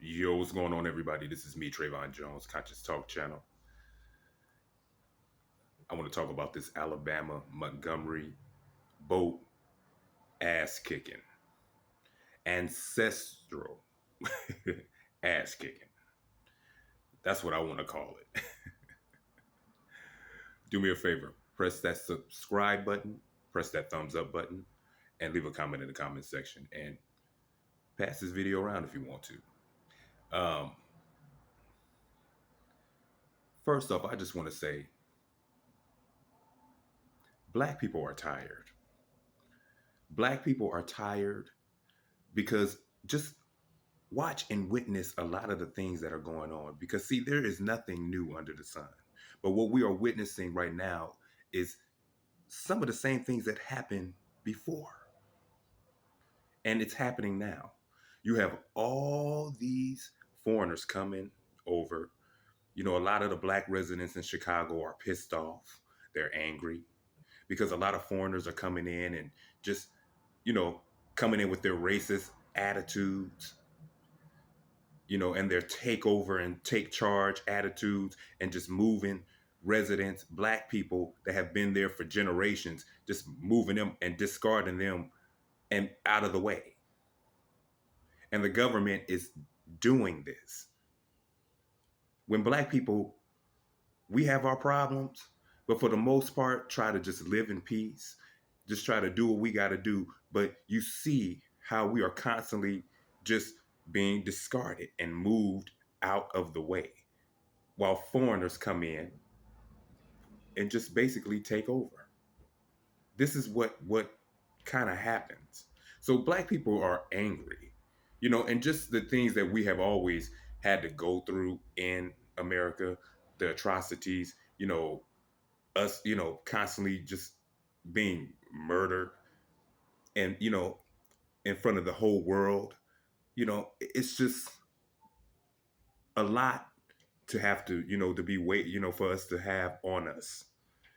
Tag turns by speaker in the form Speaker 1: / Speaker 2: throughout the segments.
Speaker 1: Yo, what's going on, everybody? This is me, Trayvon Jones, Conscious Talk Channel. I want to talk about this Alabama Montgomery boat ass kicking, ancestral ass kicking. That's what I want to call it. Do me a favor, press that subscribe button, press that thumbs up button, and leave a comment in the comment section. And pass this video around if you want to. Um, First off, I just want to say Black people are tired. Black people are tired because just watch and witness a lot of the things that are going on, because see, there is nothing new under the sun, but what we are witnessing right now is some of the same things that happened before, and it's happening now. You have all these foreigners coming over. A lot of the Black residents in Chicago are pissed off. They're angry because a lot of foreigners are coming in and just you know coming in with their racist attitudes, and their takeover and take charge attitudes, and just moving residents, Black people that have been there for generations, just moving them and discarding them and out of the way. And the government is doing this. When Black people, we have our problems, but for the most part, try to just live in peace, just try to do what we got to do. But you see how we are constantly just being discarded and moved out of the way, while foreigners come in and just basically take over. This is what kind of happens. So Black people are angry, and just the things that we have always had to go through in America, the atrocities, us, constantly just being murdered, and in front of the whole world. It's just a lot to have to, to be wait, for us to have on us.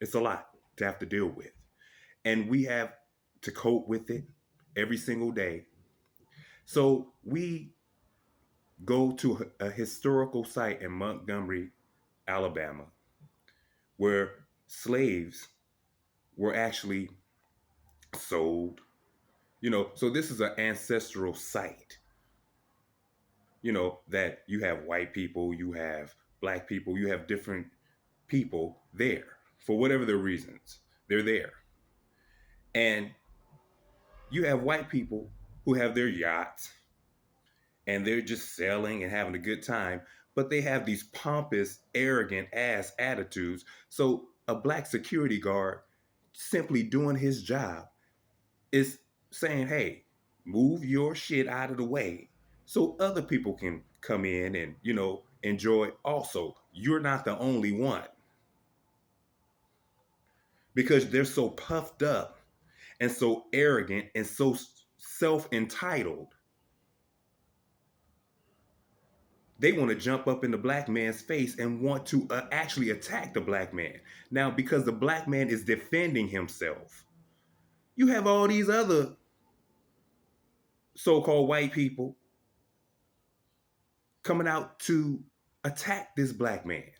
Speaker 1: It's a lot to have to deal with. And we have to cope with it every single day. So we go to a historical site in Montgomery, Alabama, where slaves were actually sold. So this is an ancestral site, that you have white people, you have Black people, you have different people there for whatever the reasons. They're there. And you have white people who have their yachts and they're just sailing and having a good time, but they have these pompous, arrogant ass attitudes. So a Black security guard simply doing his job is saying, hey, move your shit out of the way so other people can come in and, enjoy also. You're not the only one, because they're so puffed up and so arrogant and so self entitled. They want to jump up in the Black man's face and want to actually attack the Black man. Now, because the Black man is defending himself, you have all these other so called white people coming out to attack this Black man.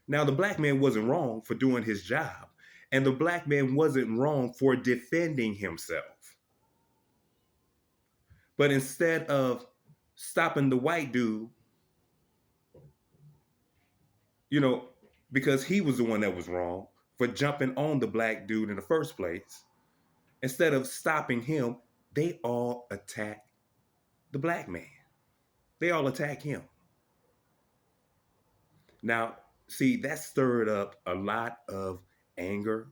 Speaker 1: Now, the Black man wasn't wrong for doing his job, and the Black man wasn't wrong for defending himself. But instead of stopping the white dude, you know, because he was the one that was wrong for jumping on the Black dude in the first place, instead of stopping him, they all attack the Black man. They all attack him. Now, see, that stirred up a lot of anger,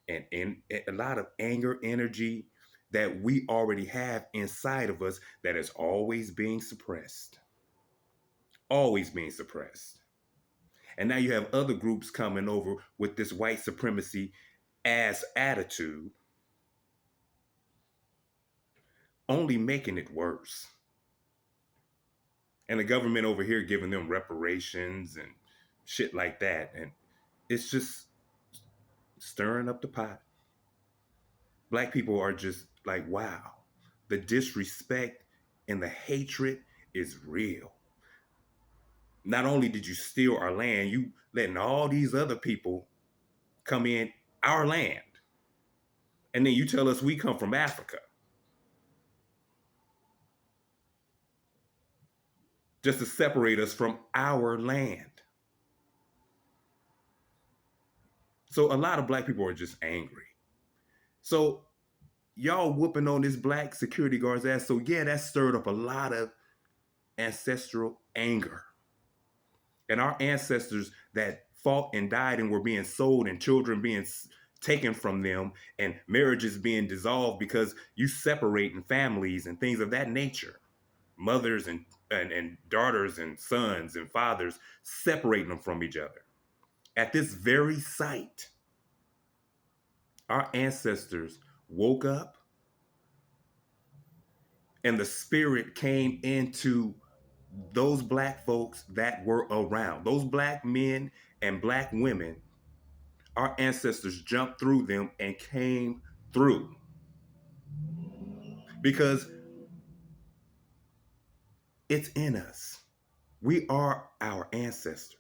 Speaker 1: and a lot of anger energy that we already have inside of us that is always being suppressed. Always being suppressed. And now you have other groups coming over with this white supremacy ass attitude, only making it worse. And the government over here giving them reparations and shit like that. And it's just stirring up the pot. Black people are just like, wow, the disrespect and the hatred is real. Not only did you steal our land, you letting all these other people come in our land. And then you tell us we come from Africa just to separate us from our land. So a lot of black people are just angry. So y'all whooping on this black security guard's ass. So yeah, that stirred up a lot of ancestral anger. And our ancestors that fought and died and were being sold and children being taken from them and marriages being dissolved because you separating families and things of that nature. Mothers and daughters and sons and fathers separating them from each other. At this very site, our ancestors woke up and the spirit came into those black folks that were around, those black men and black women. Our ancestors jumped through them and came through because it's in us. We are our ancestors.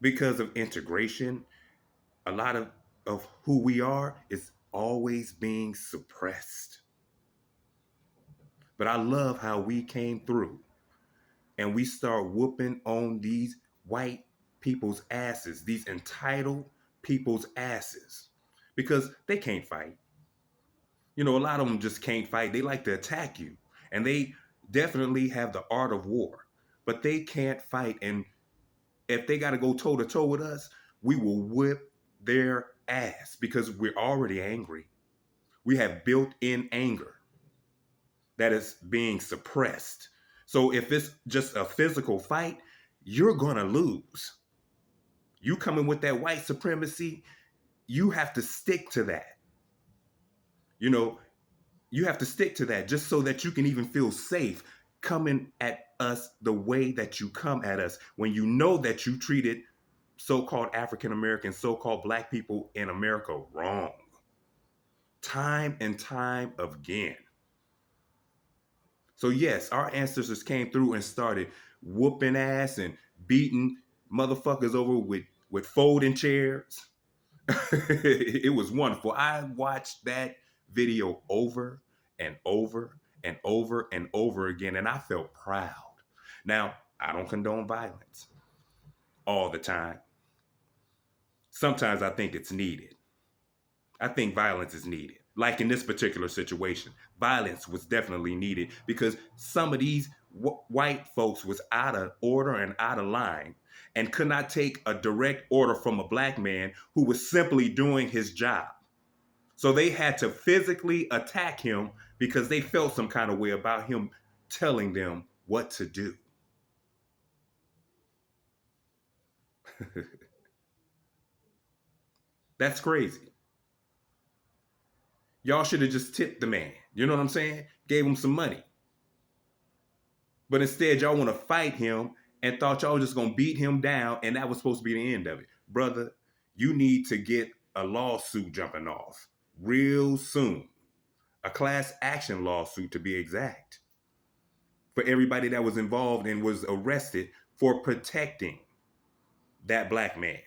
Speaker 1: Because of integration, a lot of who we are is always being suppressed. But I love how we came through and we start whooping on these white people's asses, these entitled people's asses, because they can't fight. You know, a lot of them just can't fight. They like to attack you, and they definitely have the art of war, but they can't fight. And if they got to go toe to toe with us, we will whip their ass because we're already angry. We have built in anger that is being suppressed. So if it's just a physical fight, you're going to lose. You coming with that white supremacy, you have to stick to that. You know, you have to stick to that just so that you can even feel safe coming at us the way that you come at us when you know that you treated so-called African American, so-called black people in America wrong. Time and time again. So yes, our ancestors came through and started whooping ass and beating motherfuckers over with folding chairs. It was wonderful. I watched that video over and over and over and over again, and I felt proud. Now, I don't condone violence all the time. Sometimes I think it's needed. I think violence is needed. Like in this particular situation, violence was definitely needed because some of these white folks was out of order and out of line and could not take a direct order from a black man who was simply doing his job. So they had to physically attack him because they felt some kind of way about him telling them what to do. That's crazy. Y'all should have just tipped the man. You know what I'm saying? Gave him some money. But instead, y'all want to fight him and thought y'all was just going to beat him down, and that was supposed to be the end of it. Brother, you need to get a lawsuit jumping off real soon. A class action lawsuit, to be exact, for everybody that was involved and was arrested for protecting that black man.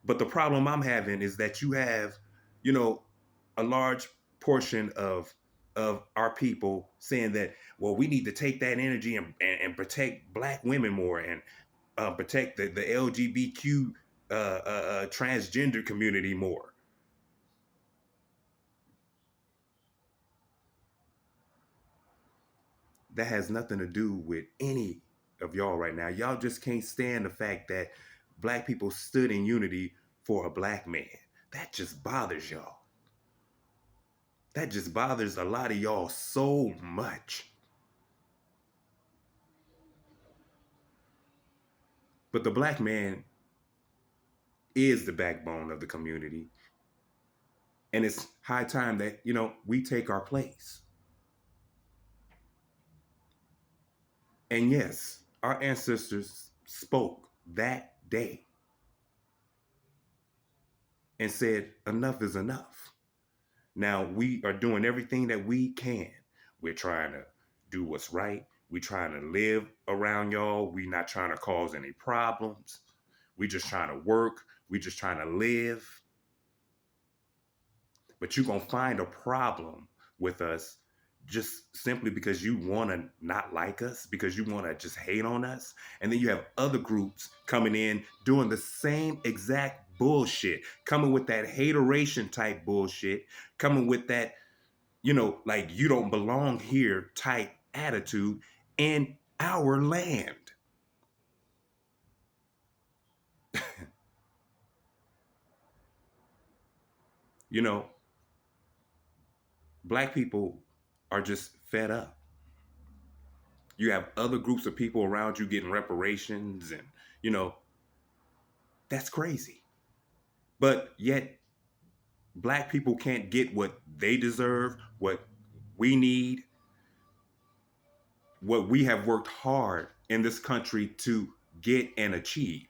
Speaker 1: But the problem I'm having is that you have, you know, a large portion of our people saying that, well, we need to take that energy and protect black women more and protect the LGBTQ transgender community more. That has nothing to do with any of y'all right now. Y'all just can't stand the fact that black people stood in unity for a black man. That just bothers y'all. That just bothers a lot of y'all so much. But the black man is the backbone of the community. And it's high time that, you know, we take our place. And yes, our ancestors spoke that day and said, enough is enough. Now we are doing everything that we can. We're trying to do what's right. We're trying to live around y'all. We're not trying to cause any problems. We're just trying to work. We're just trying to live. But you're going to find a problem with us just simply because you want to not like us, because you want to just hate on us. And then you have other groups coming in doing the same exact bullshit, coming with that hateration type bullshit, coming with that, like you don't belong here type attitude in our land. You know, black people are just fed up. You have other groups of people around you getting reparations, and you know that's crazy. But yet black people can't get what they deserve, what we need, what we have worked hard in this country to get and achieve.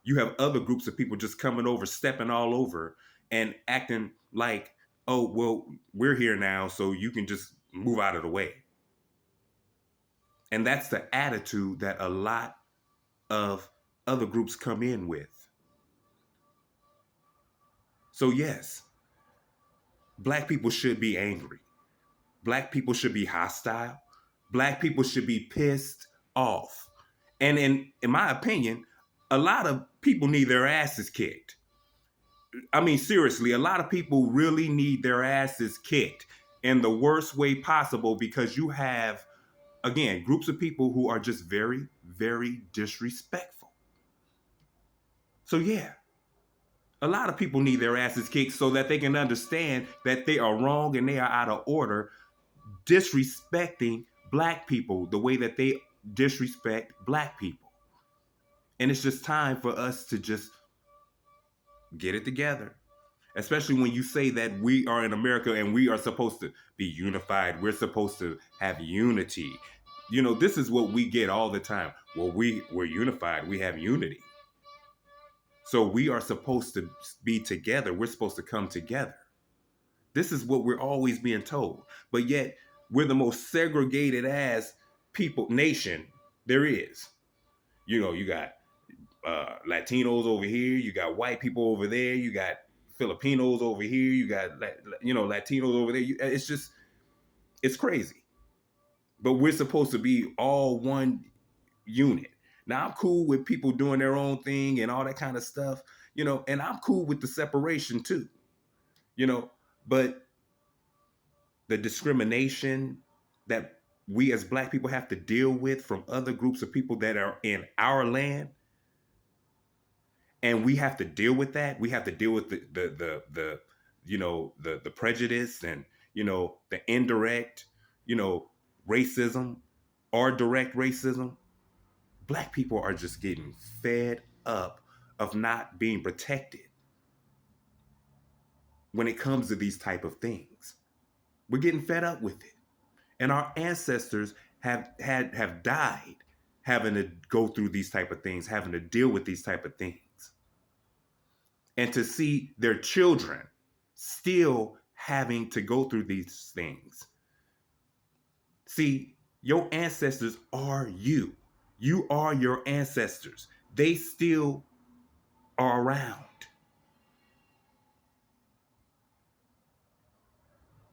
Speaker 1: You have other groups of people just coming over, stepping all over and acting like, oh, well, we're here now, so you can just move out of the way. And that's the attitude that a lot of other groups come in with. So, yes, black people should be angry. Black people should be hostile. Black people should be pissed off. And in my opinion, a lot of people need their asses kicked. I mean, seriously, a lot of people really need their asses kicked in the worst way possible because you have, again, groups of people who are just very, very disrespectful. So, yeah, a lot of people need their asses kicked so that they can understand that they are wrong and they are out of order, disrespecting black people the way that they disrespect black people. And it's just time for us to just get it together. Especially when you say that we are in America and we are supposed to be unified. We're supposed to have unity. This is what we get all the time. Well, we're unified. We have unity. So we are supposed to be together. We're supposed to come together. This is what we're always being told. But yet we're the most segregated ass nation there is. You got Latinos over here, you got white people over there, you got Filipinos over here, you got Latinos over there. It's crazy. But we're supposed to be all one unit. Now I'm cool with people doing their own thing and all that kind of stuff, and I'm cool with the separation too, but the discrimination that we as black people have to deal with from other groups of people that are in our land, and we have to deal with that. We have to deal with the prejudice and the indirect racism or direct racism. Black people are just getting fed up of not being protected when it comes to these type of things. We're getting fed up with it. And our ancestors have died having to go through these type of things, having to deal with these type of things. And to see their children still having to go through these things. See, your ancestors are you. You are your ancestors. They still are around.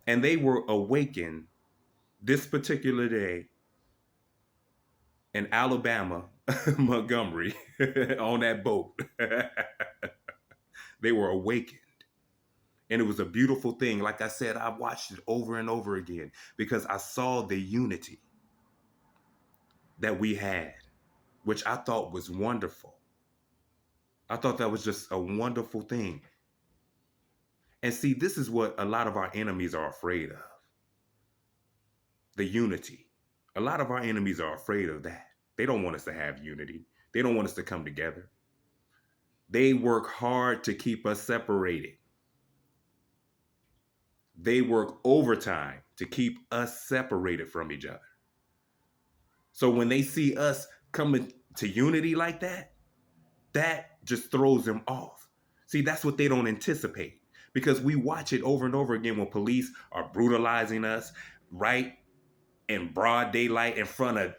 Speaker 1: And they were awakened this particular day in Alabama, Montgomery, on that boat. They were awakened. And it was a beautiful thing. Like I said, I watched it over and over again because I saw the unity that we had, which I thought was wonderful. I thought that was just a wonderful thing. And see, this is what a lot of our enemies are afraid of. The unity. A lot of our enemies are afraid of that. They don't want us to have unity. They don't want us to come together. They work hard to keep us separated. They work overtime to keep us separated from each other. So when they see us coming to unity like that, that just throws them off. See, that's what they don't anticipate because we watch it over and over again when police are brutalizing us, right? in broad daylight in front of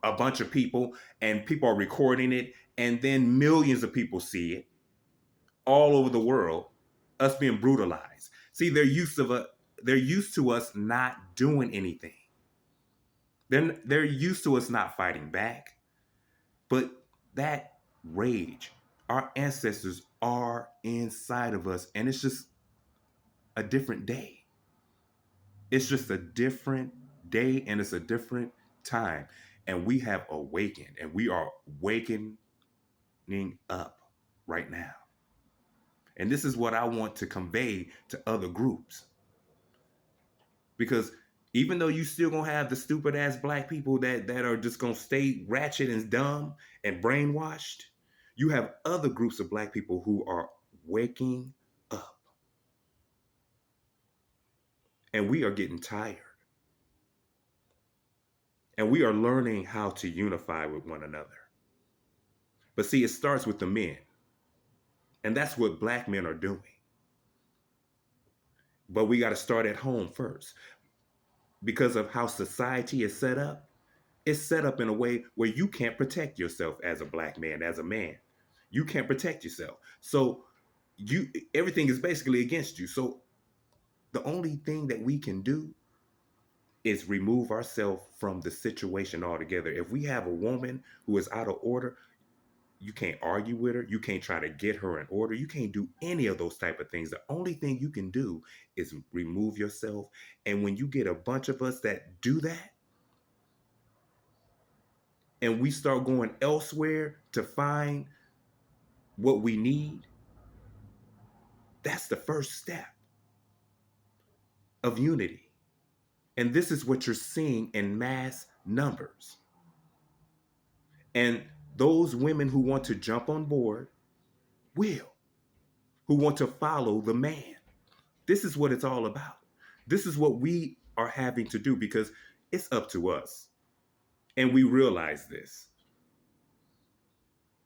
Speaker 1: a bunch of people, and people are recording it, and then millions of people see it all over the world, us being brutalized. See, they're used to us not doing anything. They're used to us not fighting back. But that rage, our ancestors are inside of us, and it's just a different day. It's just a different day, and it's a different time. And we have awakened, and we are wakening up right now. And this is what I want to convey to other groups. Because even though you still gonna have the stupid ass black people that are just gonna stay ratchet and dumb and brainwashed, you have other groups of black people who are waking up. And we are getting tired. And we are learning how to unify with one another. But see, it starts with the men. And that's what black men are doing. But we got to start at home first. Because of how society is set up, it's set up in a way where you can't protect yourself as a black man, as a man. You can't protect yourself. So you everything is basically against you. So the only thing that we can do is remove ourselves from the situation altogether. If we have a woman who is out of order, you can't argue with her. You can't try to get her in order. You can't do any of those type of things. The only thing you can do is remove yourself. And when you get a bunch of us that do that, and we start going elsewhere to find what we need, that's the first step of unity. And this is what you're seeing in mass numbers. And those women who want to jump on board will, who want to follow the man. This is what it's all about. This is what we are having to do because it's up to us. And we realize this.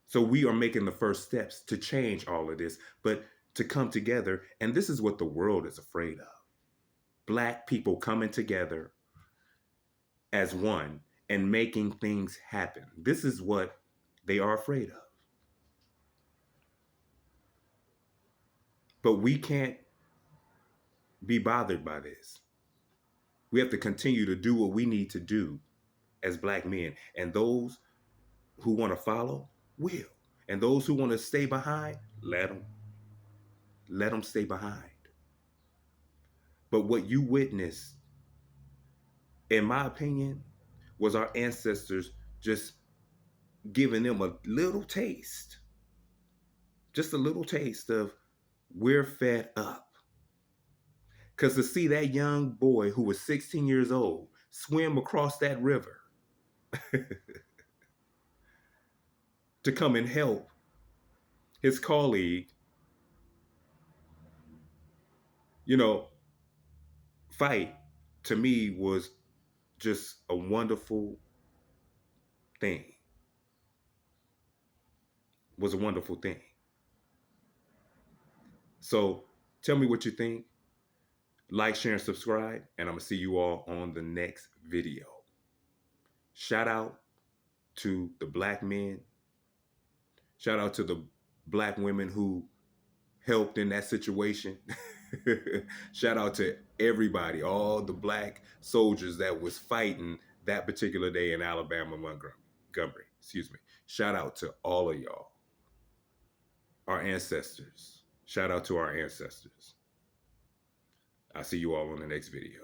Speaker 1: So we are making the first steps to change all of this, but to come together. And this is what the world is afraid of. Black people coming together as one and making things happen. This is what they are afraid of. But we can't be bothered by this. We have to continue to do what we need to do as black men. And those who want to follow will. And those who want to stay behind, let them. Let them stay behind. But what you witnessed, in my opinion, was our ancestors just giving them a little taste, just a little taste of we're fed up. Because to see that young boy who was 16 years old swim across that river to come and help his colleague, you know, fight, to me was just a wonderful thing. Was a wonderful thing. So tell me what you think. Like, share, and subscribe. And I'm going to see you all on the next video. Shout out to the black men. Shout out to the black women who helped in that situation. Shout out to everybody, all the black soldiers that was fighting that particular day in Alabama, Montgomery. Excuse me. Shout out to all of y'all, our ancestors. Shout out to our ancestors. I'll see you all on the next video.